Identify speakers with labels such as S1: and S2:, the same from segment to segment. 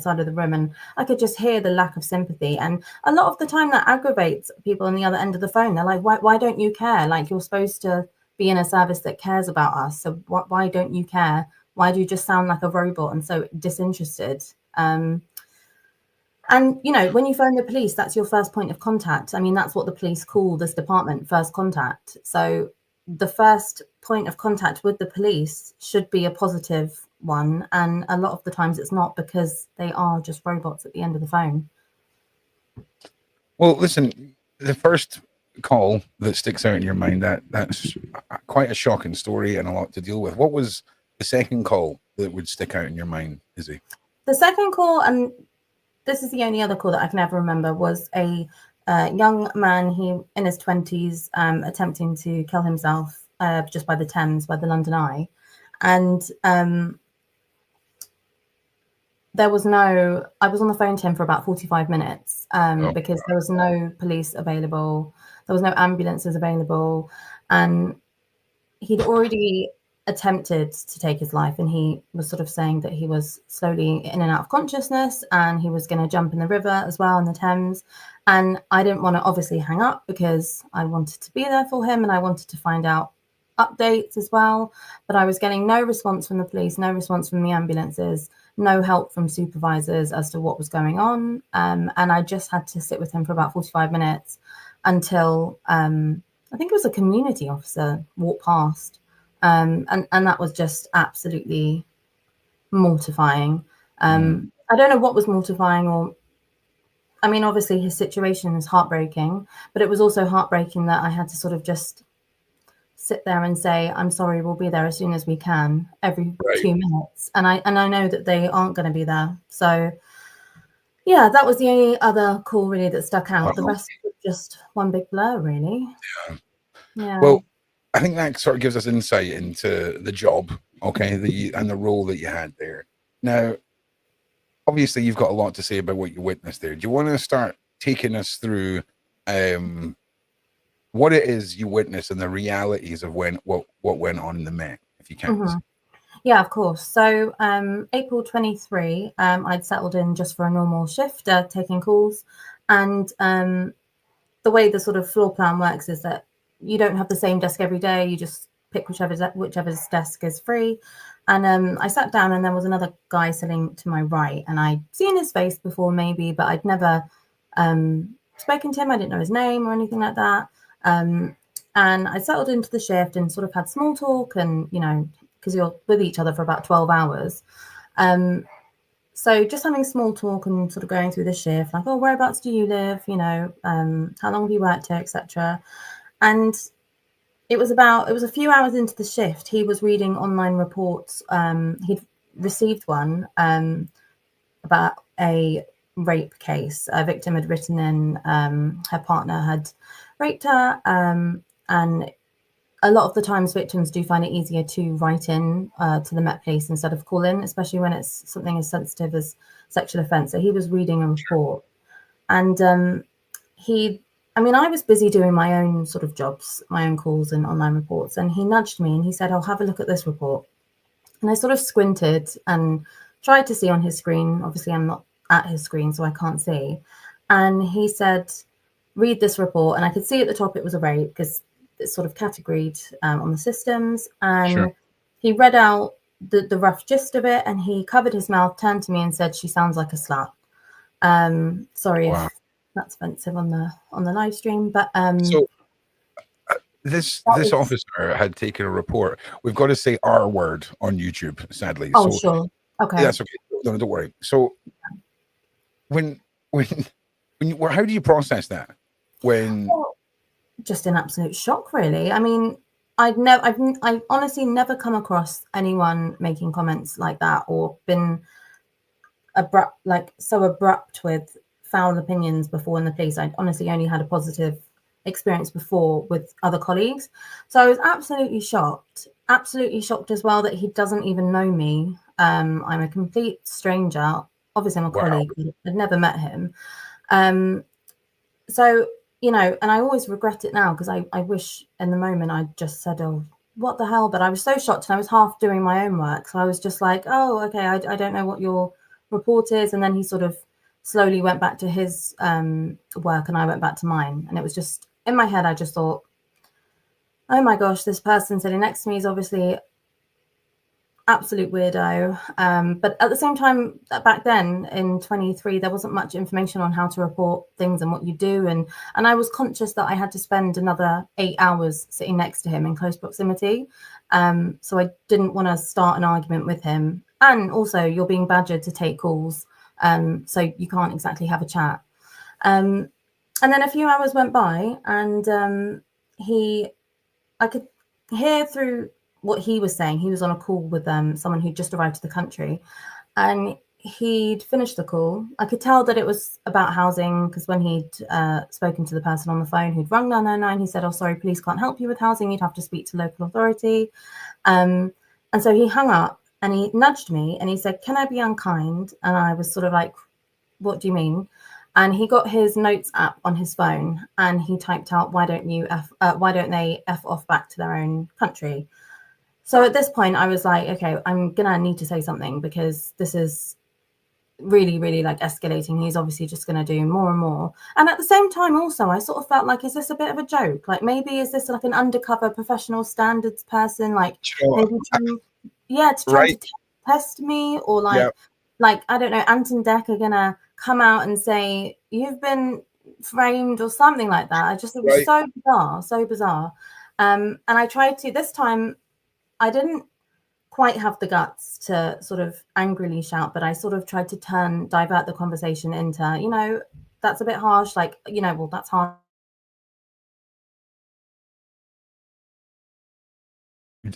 S1: side of the room, and I could just hear the lack of sympathy. And a lot of the time that aggravates people on the other end of the phone. They're like, why don't you care? Like, you're supposed to be in a service that cares about us. So why don't you care? Why do you just sound like a robot and so disinterested? And, you know, when you phone the police, that's your first point of contact. I mean, that's what the police call this department, first contact. So the first point of contact with the police should be a positive one. And a lot of the times it's not, because they are just robots at the end of the phone.
S2: Well, listen, the first call that sticks out in your mind, that's quite a shocking story and a lot to deal with. What was the second call that would stick out in your mind, Izzy?
S1: The second call, and this is the only other call that I can ever remember, was a young man, he in his 20s, attempting to kill himself just by the Thames, by the London Eye. And I was on the phone to him for about 45 minutes because there was no police available. There was no ambulances available. And he'd already attempted to take his life, and he was sort of saying that he was slowly in and out of consciousness, and he was going to jump in the river as well, in the Thames. And I didn't want to obviously hang up, because I wanted to be there for him and I wanted to find out updates as well. But I was getting no response from the police, no response from the ambulances, no help from supervisors as to what was going on. And I just had to sit with him for about 45 minutes until I think it was a community officer walked past. And that was just absolutely mortifying. I don't know what was mortifying, or, I mean, obviously his situation is heartbreaking, but it was also heartbreaking that I had to sort of just sit there and say, I'm sorry, we'll be there as soon as we can, every 2 minutes. And I know that they aren't going to be there. So yeah, that was the only other call really that stuck out. The rest was just one big blur, really. Yeah.
S2: Well, I think that sort of gives us insight into the job, okay, and the role that you had there. Now, obviously, you've got a lot to say about what you witnessed there. Do you want to start taking us through what it is you witnessed and the realities of what went on in the Met, if you can?
S1: Yeah, of course. So April 23, I'd settled in just for a normal shift, taking calls. And the way the sort of floor plan works is that you don't have the same desk every day. You just pick whichever's desk is free. And I sat down, and there was another guy sitting to my right, and I'd seen his face before maybe, but I'd never spoken to him. I didn't know his name or anything like that. And I settled into the shift and sort of had small talk, and, you know, because you're with each other for about 12 hours. So just having small talk and sort of going through the shift, like, oh, whereabouts do you live? You know, how long have you worked here, etc. And it was a few hours into the shift. He was reading online reports. He'd received one about a rape case. A victim had written in, her partner had raped her. And a lot of the times victims do find it easier to write in to the Met Police instead of call in, especially when it's something as sensitive as sexual offence. So he was reading a report, and I was busy doing my own sort of jobs, my own calls and online reports, and he nudged me and he said, "Oh, have a look at this report." And I sort of squinted and tried to see on his screen. Obviously, I'm not at his screen, so I can't see. And he said, "Read this report." And I could see at the top it was a rape, because it's sort of categoried on the systems. And he read out the rough gist of it, and he covered his mouth, turned to me and said, "She sounds like a slut." Sorry if that's offensive on the live stream, but
S2: so this officer had taken a report. We've got to say R word on YouTube, sadly.
S1: Oh, so, sure. Okay.
S2: That's okay. No, don't worry. So when how do you process that?
S1: Just in absolute shock, really. I mean, I honestly never come across anyone making comments like that, or been so abrupt with foul opinions before in the police. I honestly only had a positive experience before with other colleagues. So I was absolutely shocked as well that he doesn't even know me. I'm a complete stranger. Obviously, I'm a colleague. I'd never met him. So, you know, and I always regret it now, because I wish in the moment I'd just said, "Oh, what the hell?" But I was so shocked, and I was half doing my own work. So I was just like, "Oh, okay, I don't know what you're report is. And then he sort of slowly went back to his work and I went back to mine. And it was just, in my head, I just thought, oh my gosh, this person sitting next to me is obviously absolute weirdo. But at the same time, back then in 23, there wasn't much information on how to report things and what you do. And I was conscious that I had to spend another 8 hours sitting next to him in close proximity. So I didn't want to start an argument with him. And also, you're being badgered to take calls. So you can't exactly have a chat. And then a few hours went by and I could hear through what he was saying. He was on a call with someone who'd just arrived to the country and he'd finished the call. I could tell that it was about housing because when he'd spoken to the person on the phone who'd rung 999, he said, oh, sorry, police can't help you with housing. You'd have to speak to local authority. And so he hung up and he nudged me and he said, can I be unkind? And I was sort of like, what do you mean? And he got his notes app on his phone and he typed out, why don't they F off back to their own country? So at this point, I was like, okay, I'm going to need to say something because this is really, really like escalating. He's obviously just going to do more and more. And at the same time, also, I sort of felt like, is this a bit of a joke? Like maybe is this like an undercover professional standards person? Like maybe trying to test me or like, I don't know, Ant and Dec are going to come out and say, you've been framed or something like that. It was so bizarre. And I tried to, this time, I didn't quite have the guts to sort of angrily shout, but I sort of tried to divert the conversation into, that's a bit harsh. Like, well, that's harsh.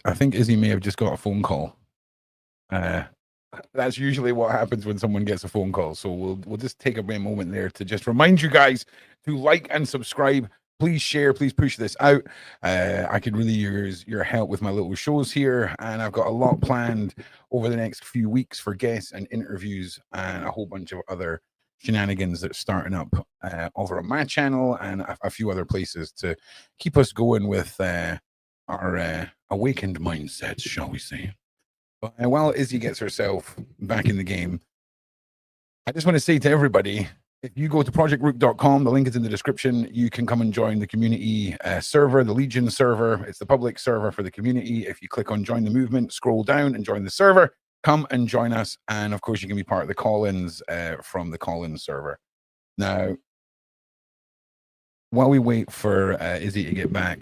S2: I think Izzy may have just got a phone call. That's usually what happens when someone gets a phone call. So we'll just take a moment there to just remind you guys to like and subscribe. Please share, please push this out. I could really use your help with my little shows here, and I've got a lot planned over the next few weeks for guests and interviews and a whole bunch of other shenanigans that's starting up over on my channel and a few other places to keep us going with our awakened mindsets, shall we say. But while Izzy gets herself back in the game, I just want to say to everybody, if you go to projectrook.com, the link is in the description. You can come and join the community server, the Legion server. It's the public server for the community. If you click on join the movement, scroll down and join the server, come and join us. And of course, you can be part of the call-ins from the call-in server. Now, while we wait for Izzy to get back,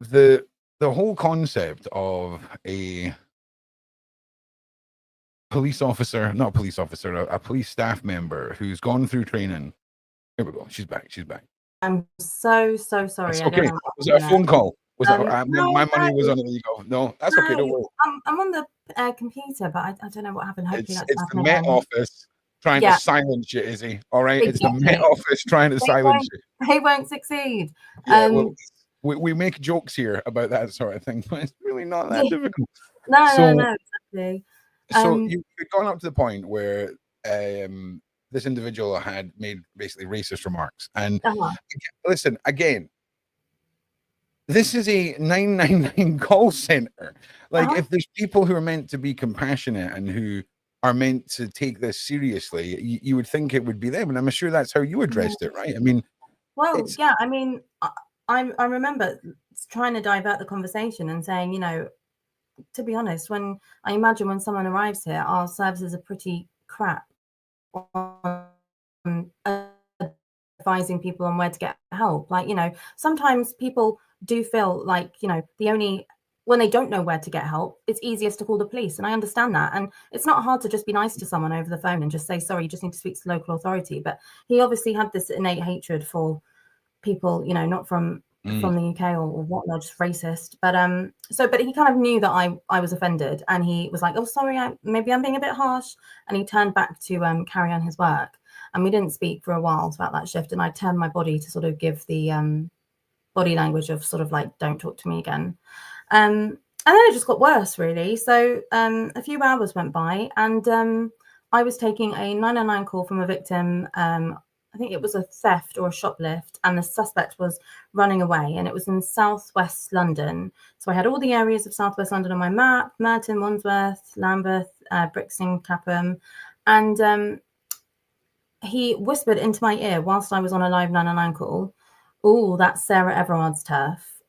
S2: the whole concept of a police officer, not a police officer, a police staff member who's gone through training. Here we go. She's back.
S1: I'm so sorry.
S2: It's okay. Was it a phone call? Was that my money was on it? There you go. No, that's okay. Don't worry.
S1: I'm on the computer, but I don't know what happened. Hopefully
S2: it's the Met Office trying to silence you, Izzy. All right, it's the Met Office trying to silence you.
S1: They won't succeed.
S2: Yeah, well, we make jokes here about that sort of thing, but it's really not that difficult.
S1: No, exactly.
S2: So you've gone up to the point where this individual had made basically racist remarks. And listen, again, this is a 999 call center. Like, if there's people who are meant to be compassionate and who are meant to take this seriously, you would think it would be them. And I'm sure that's how you addressed it, right? I mean,
S1: well, yeah, I mean, I remember trying to divert the conversation and saying, to be honest, when I imagine when someone arrives here, our services are pretty crap on advising people on where to get help. Like, sometimes people do feel like, when they don't know where to get help, it's easiest to call the police. And I understand that. And it's not hard to just be nice to someone over the phone and just say, sorry, you just need to speak to the local authority. But he obviously had this innate hatred for people, not from the UK or whatnot, just racist. But but he kind of knew that I was offended, and he was like, oh, sorry, maybe I'm being a bit harsh. And he turned back to carry on his work. And we didn't speak for a while throughout that shift. And I turned my body to sort of give the body language of sort of like, don't talk to me again. And then it just got worse, really. So a few hours went by, and I was taking a 999 call from a victim. I think it was a theft or a shoplift, and the suspect was running away, and it was in southwest London. So I had all the areas of southwest London on my map: Merton, Wandsworth, Lambeth, Brixton, Clapham. And he whispered into my ear whilst I was on a live 999 call, "Oh, that's Sarah Everard's turf."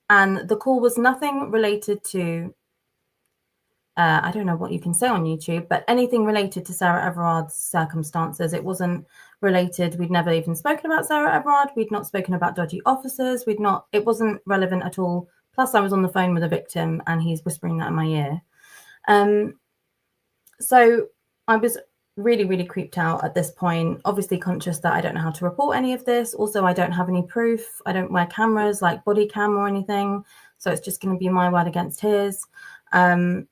S1: And the call was nothing related to, I don't know what you can say on YouTube, but anything related to Sarah Everard's circumstances. It wasn't related. We'd never even spoken about Sarah Everard. We'd not spoken about dodgy officers. It wasn't relevant at all. Plus, I was on the phone with a victim and he's whispering that in my ear. So I was really, really creeped out at this point, obviously conscious that I don't know how to report any of this. Also, I don't have any proof. I don't wear cameras like body cam or anything. So it's just going to be my word against his. And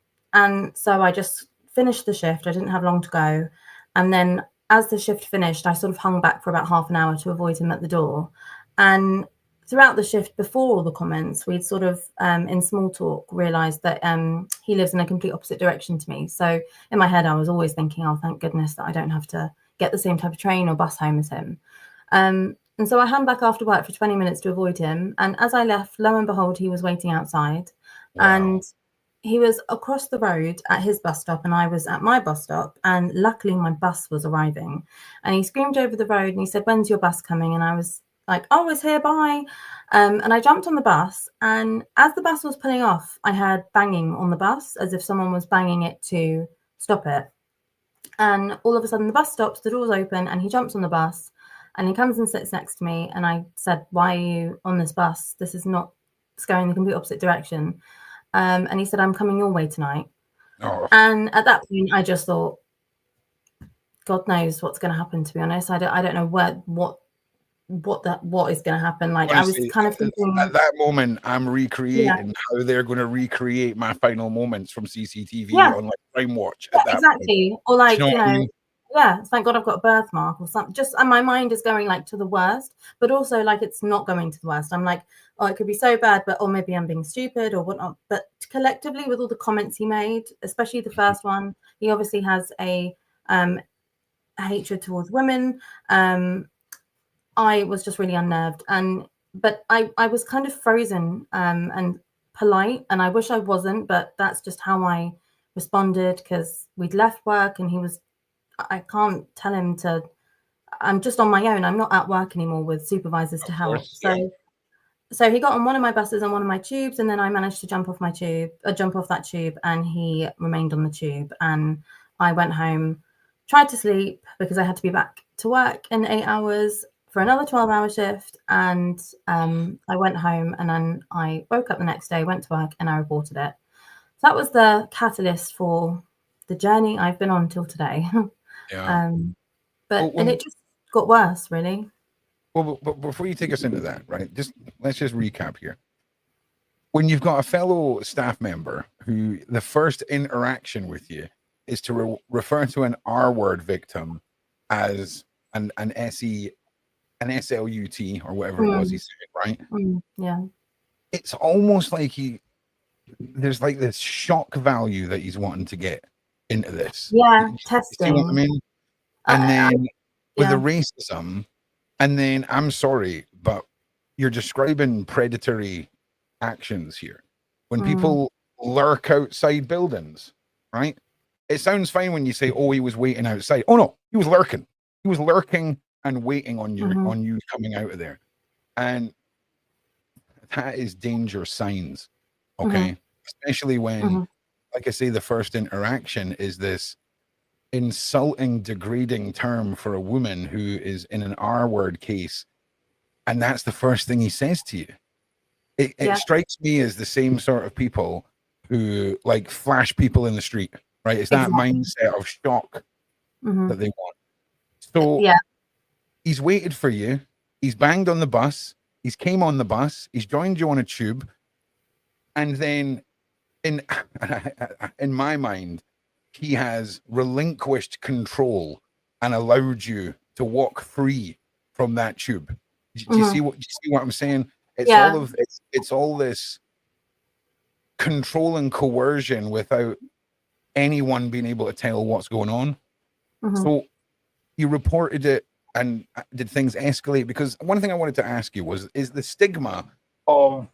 S1: so I just finished the shift. I didn't have long to go. And then as the shift finished, I sort of hung back for about half an hour to avoid him at the door. And throughout the shift, before all the comments, we'd sort of, in small talk, realised that he lives in a complete opposite direction to me. So in my head, I was always thinking, oh, thank goodness that I don't have to get the same type of train or bus home as him. And so I hung back after work for 20 minutes to avoid him. And as I left, lo and behold, he was waiting outside.
S2: Wow.
S1: And he was across the road at his bus stop and I was at my bus stop, and luckily my bus was arriving. And he screamed over the road and he said, "When's your bus coming?" And I was like, "Oh, it's here, bye." And I jumped on the bus, and as the bus was pulling off, I heard banging on the bus as if someone was banging it to stop it. And all of a sudden the bus stops, the doors open, and he jumps on the bus and he comes and sits next to me. And I said, "Why are you on this bus? This is not, it's going the complete opposite direction." And he said, "I'm coming your way tonight."
S2: Oh.
S1: And at that point, I just thought, God knows what's going to happen. To be honest, I don't know what is going to happen. Like,
S2: Honestly,
S1: I was kind of thinking
S2: at that moment, I'm recreating how they're going to recreate my final moments from CCTV on like Crime Watch. At that
S1: exactly,
S2: point.
S1: or like
S2: you know what I mean?
S1: Yeah, thank God I've got a birthmark or something. Just, and my mind is going like to the worst, but also like it's not going to the worst. I'm like, oh, it could be so bad, but maybe I'm being stupid or whatnot. But collectively, with all the comments he made, especially the first one, he obviously has a hatred towards women. I was just really unnerved, but I was kind of frozen and polite, and I wish I wasn't, but that's just how I responded, because we'd left work and I can't tell him to, I'm just on my own. I'm not at work anymore with supervisors to help. So he got on one of my buses and one of my tubes, and then I managed to jump off that tube, and he remained on the tube. And I went home, tried to sleep because I had to be back to work in 8 hours for another 12-hour shift. And I went home, and then I woke up the next day, went to work, and I reported it. So that was the catalyst for the journey I've been on till today. And it just got worse, really.
S2: Well, but before you take us into that, right? Let's just recap here. When you've got a fellow staff member who the first interaction with you is to refer to an R-word victim as an SE, an SLUT or whatever it was he said, right?
S1: Yeah.
S2: It's almost like there's like this shock value that he's wanting to get into this.
S1: Yeah, testing.
S2: You see what I mean? And then with the racism, and then I'm sorry, but you're describing predatory actions here. When people lurk outside buildings, right? It sounds fine when you say, "Oh, he was waiting outside." Oh no, he was lurking. He was lurking and waiting on you coming out of there. And that is danger signs. Okay. Especially when, like I say, the first interaction is this insulting, degrading term for a woman who is in an R-word case, and that's the first thing he says to you. It strikes me as the same sort of people who like flash people in the street, right? It's that mindset of shock that they want. So he's waited for you, he's banged on the bus, he's came on the bus, he's joined you on a tube, and then in my mind, he has relinquished control and allowed you to walk free from that tube. Do you see what I'm saying? It's all this control and coercion without anyone being able to tell what's going on. So you reported it, and did things escalate? Because one thing I wanted to ask you is the stigma of,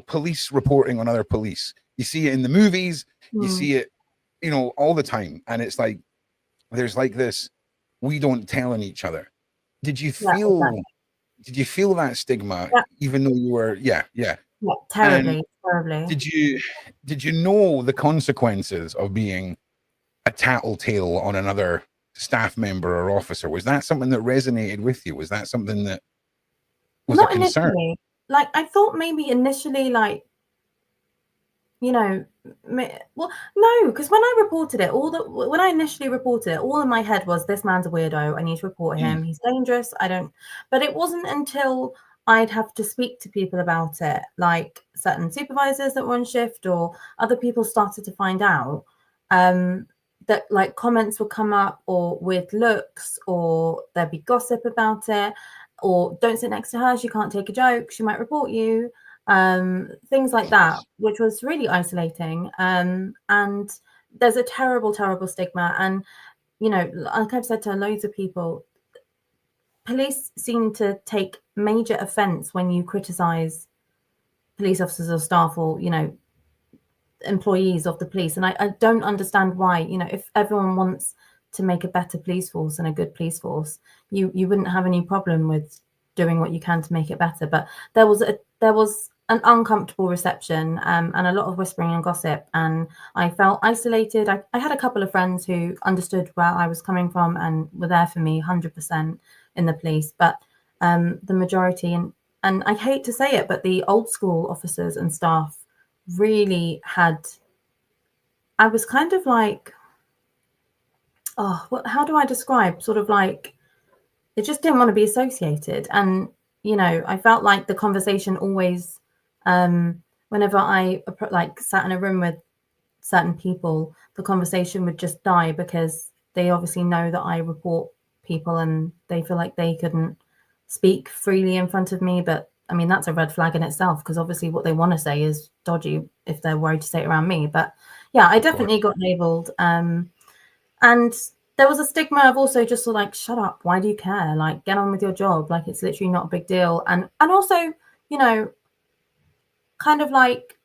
S2: police reporting on other police. You see it in the movies, you see it, all the time. And it's like, there's like this, we don't tell on each other. Did you
S1: Yeah,
S2: feel
S1: exactly.
S2: that stigma,
S1: Yeah,
S2: even though you were, yeah,
S1: yeah,
S2: and
S1: terribly, terribly.
S2: did you know the consequences of being a tattletale on another staff member or officer? Was that something that resonated with you? Was that something that was a
S1: Not
S2: concern?
S1: initially. Like, I thought maybe initially, like, you know, well, no, because when I reported it, when I initially reported it, all in my head was, this man's a weirdo. I need to report him. He's dangerous. I don't. But it wasn't until I'd have to speak to people about it, like certain supervisors that were on shift or other people started to find out, that like comments would come up or with looks, or there'd be gossip about it, or don't sit next to her. She can't take a joke. She might report you. Things like that, which was really isolating. And there's a terrible, terrible stigma. And, you know, like I've said to loads of people, police seem to take major offense when you criticize police officers or staff or, you know, employees of the police. And I don't understand why. You know, if everyone wants to make a better police force and a good police force, you wouldn't have any problem with doing what you can to make it better. But there was an uncomfortable reception, and a lot of whispering and gossip, and I felt isolated. I had a couple of friends who understood where I was coming from and were there for me 100% in the police, but the majority, and I hate to say it, but the old school officers and staff really had, I was kind of like, how do I describe, sort of like, they just didn't want to be associated. And, you know, I felt like the conversation always, whenever I like sat in a room with certain people, the conversation would just die because they obviously know that I report people and they feel like they couldn't speak freely in front of me. But I mean, that's a red flag in itself, because obviously what they want to say is dodgy if they're worried to say it around me. But yeah, I definitely got labeled. And there was a stigma of also just sort of like, shut up, why do you care? Like, get on with your job. Like, it's literally not a big deal. And also, you know, kind of like,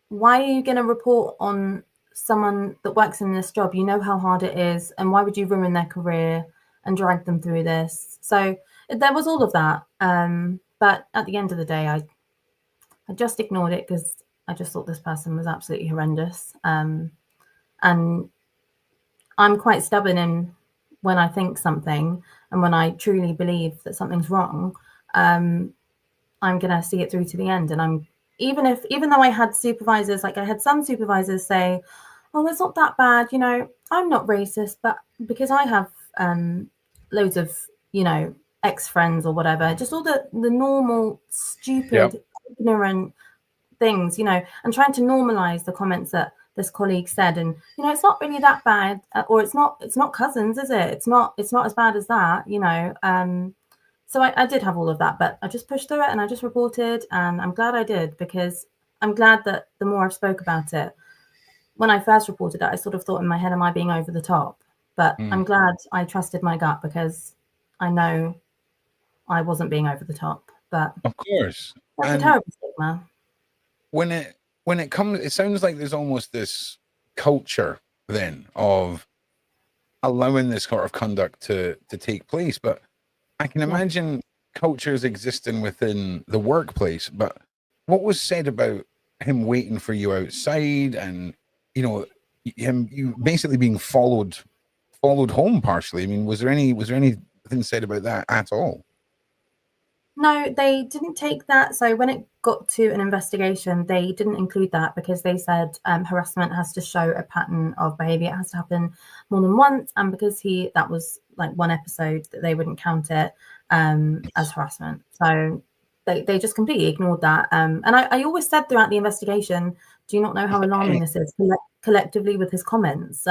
S1: why are you going to report on someone that works in this job? You know how hard it is, and why would you ruin their career and drag them through this? So there was all of that. But at the end of the day, I just ignored it because I just thought this person was absolutely horrendous. And I'm quite stubborn in when I think something, and when I truly believe that something's wrong, I'm going to see it through to the end. And even though I had supervisors, like I had some supervisors say, oh, it's not that bad, you know, I'm not racist, but because I have loads of, you know, ex-friends or whatever, just all the normal, stupid, ignorant things, you know, and trying to normalize the comments that this colleague said. And, you know, it's not really that bad, or it's not cousins, is it? It's not as bad as that, you know. So I did have all of that, but I just pushed through it and I just reported, and I'm glad I did, because I'm glad that the more I've spoke about it, when I first reported it, I sort of thought in my head, am I being over the top? But I'm glad I trusted my gut, because I know I wasn't being over the top. But
S2: Of course.
S1: that's a
S2: And
S1: terrible stigma.
S2: when it comes, it sounds like there's almost this culture then of allowing this sort of conduct to take place. But I can imagine cultures existing within the workplace. But what was said about him waiting for you outside, and you know, you basically being followed home partially? I mean, was there anything said about that at all?
S1: No, they didn't take that. So when it got to an investigation, they didn't include that, because they said harassment has to show a pattern of behavior. It has to happen more than once. And because that was like one episode, that they wouldn't count it as harassment. So they just completely ignored that. And I always said throughout the investigation, do you not know how alarming this is collectively with his comments?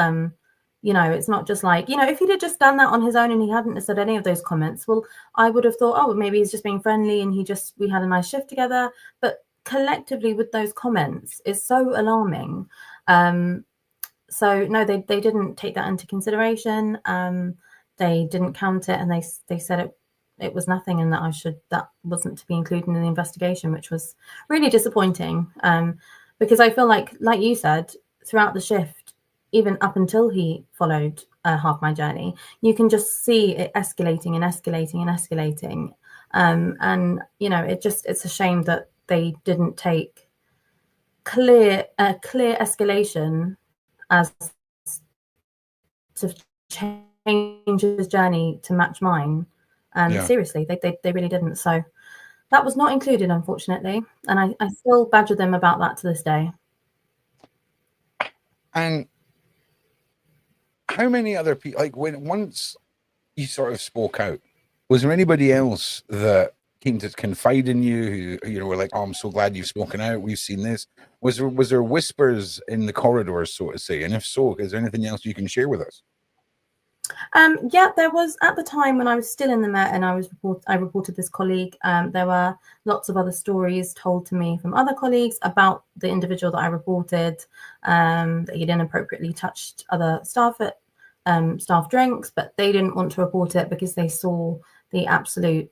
S1: You know, it's not just like, you know, if he'd have just done that on his own and he hadn't said any of those comments, well, I would have thought, oh, maybe he's just being friendly and we had a nice shift together. But collectively with those comments, it's so alarming. So no, they didn't take that into consideration. They didn't count it, and they said it was nothing, and that wasn't to be included in the investigation, which was really disappointing. Because I feel like you said, throughout the shift, even up until he followed, half my journey, you can just see it escalating and escalating and escalating. And, you know, it's a shame that they didn't take clear escalation as to change his journey to match mine. Seriously, they really didn't. So that was not included, unfortunately. And I still badger them about that to this day.
S2: And how many other people, like once you sort of spoke out, was there anybody else that came to confide in you who, you know, were like, oh, I'm so glad you've spoken out, we've seen this? Was there whispers in the corridors, so to say? And if so, is there anything else you can share with us?
S1: Yeah, there was, at the time when I was still in the Met and I reported this colleague, there were lots of other stories told to me from other colleagues about the individual that I reported, that he'd inappropriately touched other staff at staff drinks, but they didn't want to report it because they saw the absolute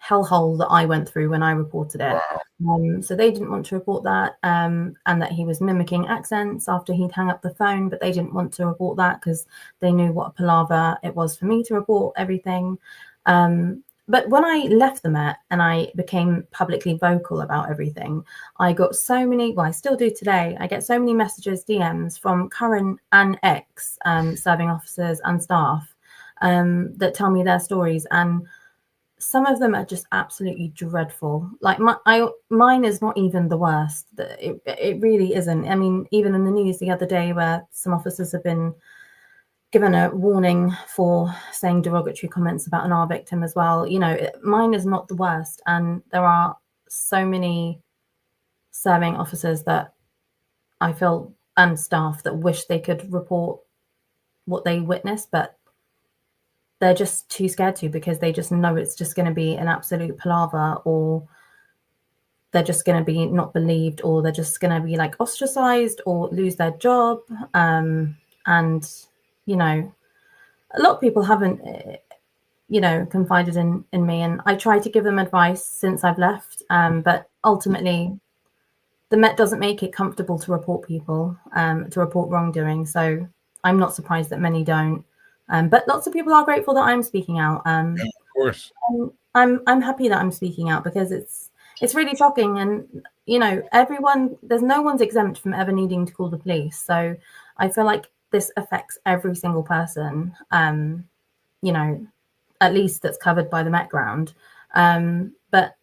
S1: hellhole that I went through when I reported it.
S2: Wow.
S1: So they didn't want to report that, and that he was mimicking accents after he'd hung up the phone, but they didn't want to report that because they knew what a palaver it was for me to report everything. But when I left the Met and I became publicly vocal about everything, I got so many, well, I still do today, I get so many messages, DMs from current and ex serving officers and staff that tell me their stories. And some of them are just absolutely dreadful. Like mine is not even the worst. It really isn't. I mean, even in the news the other day where some officers have been given a warning for saying derogatory comments about an R victim as well. You know, mine is not the worst. And there are so many serving officers that I feel, and staff, that wish they could report what they witnessed, but they're just too scared to, because they just know it's just going to be an absolute palaver, or they're just going to be not believed, or they're just going to be like ostracized or lose their job. And, you know, a lot of people haven't, you know, confided in me, and I try to give them advice since I've left. But ultimately, the Met doesn't make it comfortable to report people, to report wrongdoing. So I'm not surprised that many don't. But lots of people are grateful that I'm speaking out.
S2: Yeah, of course.
S1: I'm happy that I'm speaking out, because it's really shocking. And, you know, there's no one's exempt from ever needing to call the police. So I feel like this affects every single person, you know, at least that's covered by the Met ground. But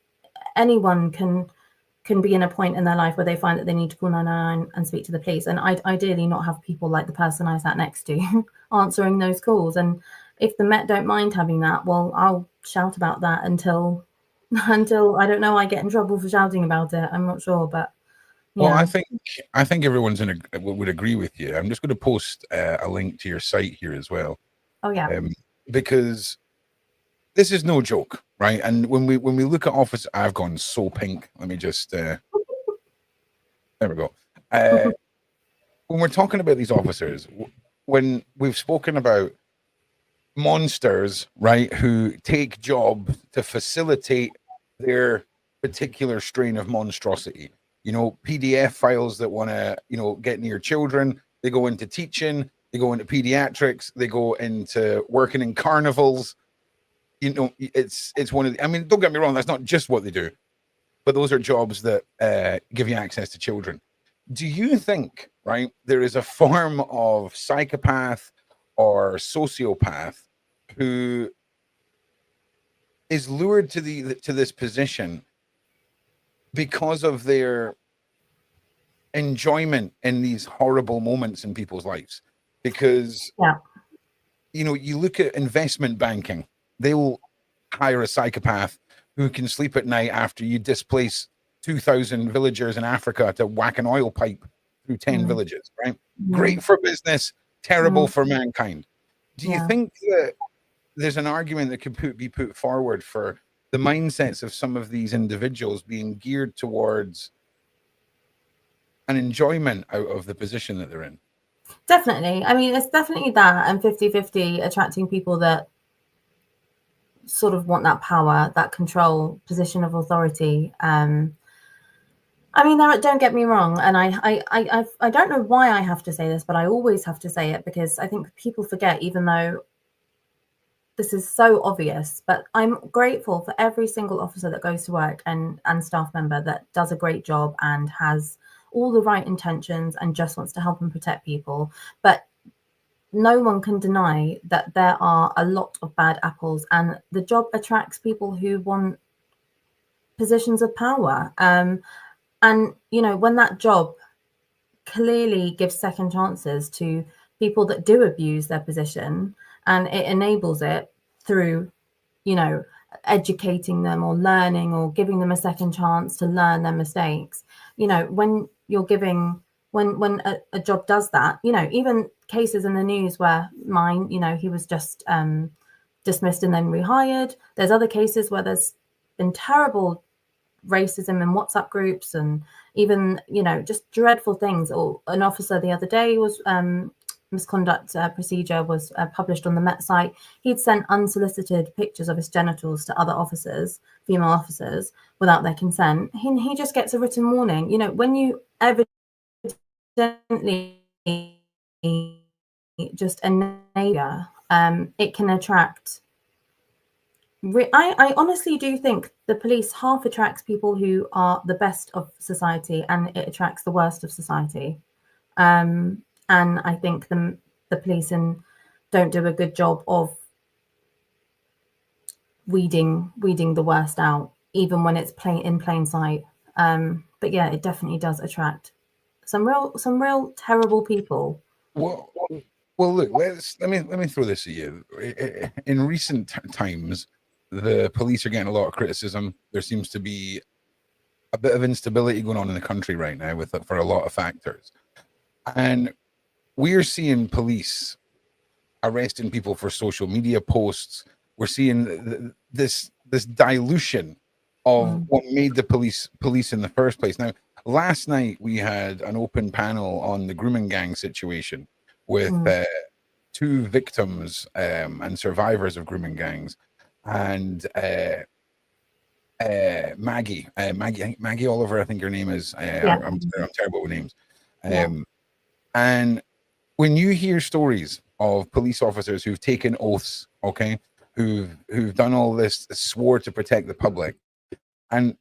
S1: anyone can be in a point in their life where they find that they need to call 999 and speak to the police. And I'd ideally not have people like the person I sat next to answering those calls. And if the Met don't mind having that, well, I'll shout about that until I don't know, I get in trouble for shouting about it. I'm not sure, but yeah.
S2: Well, I think everyone's would agree with you. I'm just going to post a link to your site here as well.
S1: Oh yeah.
S2: Because this is no joke, right? And when we look at office, I've gone so pink. Let me just there we go. When we're talking about these officers, when we've spoken about monsters, right, who take job to facilitate their particular strain of monstrosity, you know, PDF files that want to, you know, get near children, they go into teaching, they go into pediatrics, they go into working in carnivals. You know, it's one of the, I mean, don't get me wrong, that's not just what they do, but those are jobs that give you access to children. Do you think, right, there is a form of psychopath or sociopath who is lured to this position because of their enjoyment in these horrible moments in people's lives? Because,
S1: yeah,
S2: you know, you look at investment banking, they will hire a psychopath who can sleep at night after you displace 2,000 villagers in Africa to whack an oil pipe through 10 villages, right? Great for business, terrible for mankind. Do you think that there's an argument that could be put forward for the mindsets of some of these individuals being geared towards an enjoyment out of the position that they're in?
S1: Definitely. I mean, it's definitely that, and 50-50 attracting people that sort of want that power, that control, position of authority. I mean, don't get me wrong, and I don't know why I have to say this, but I always have to say it because I think people forget, even though this is so obvious. But I'm grateful for every single officer that goes to work and staff member that does a great job and has all the right intentions and just wants to help and protect people. But no one can deny that there are a lot of bad apples, and the job attracts people who want positions of power. And, you know, when that job clearly gives second chances to people that do abuse their position, and it enables it through, you know, educating them or learning or giving them a second chance to learn their mistakes. You know, when you're giving, when a job does that, you know, even cases in the news where mine, you know, he was just dismissed and then rehired. There's other cases where there's been terrible racism in WhatsApp groups, and even, you know, just dreadful things. Or an officer the other day was misconduct procedure was published on the Met site. He'd sent unsolicited pictures of his genitals to other officers, female officers, without their consent. He just gets a written warning. You know, when you evidently just enable, it can attract. I honestly do think the police half attracts people who are the best of society, and it attracts the worst of society. And I think the police don't do a good job of weeding the worst out, even when it's in plain sight. But yeah, it definitely does attract some real terrible people.
S2: Well, look. Let me throw this at you. In recent times, the police are getting a lot of criticism. There seems to be a bit of instability going on in the country right now for a lot of factors, and we're seeing police arresting people for social media posts. We're seeing this dilution of what made the police in the first place. Now, last night we had an open panel on the grooming gang situation with two victims and survivors of grooming gangs, and Maggie Oliver, I think her name is. I'm terrible with names. And when you hear stories of police officers who've taken oaths, okay, who've done all this, swore to protect the public, and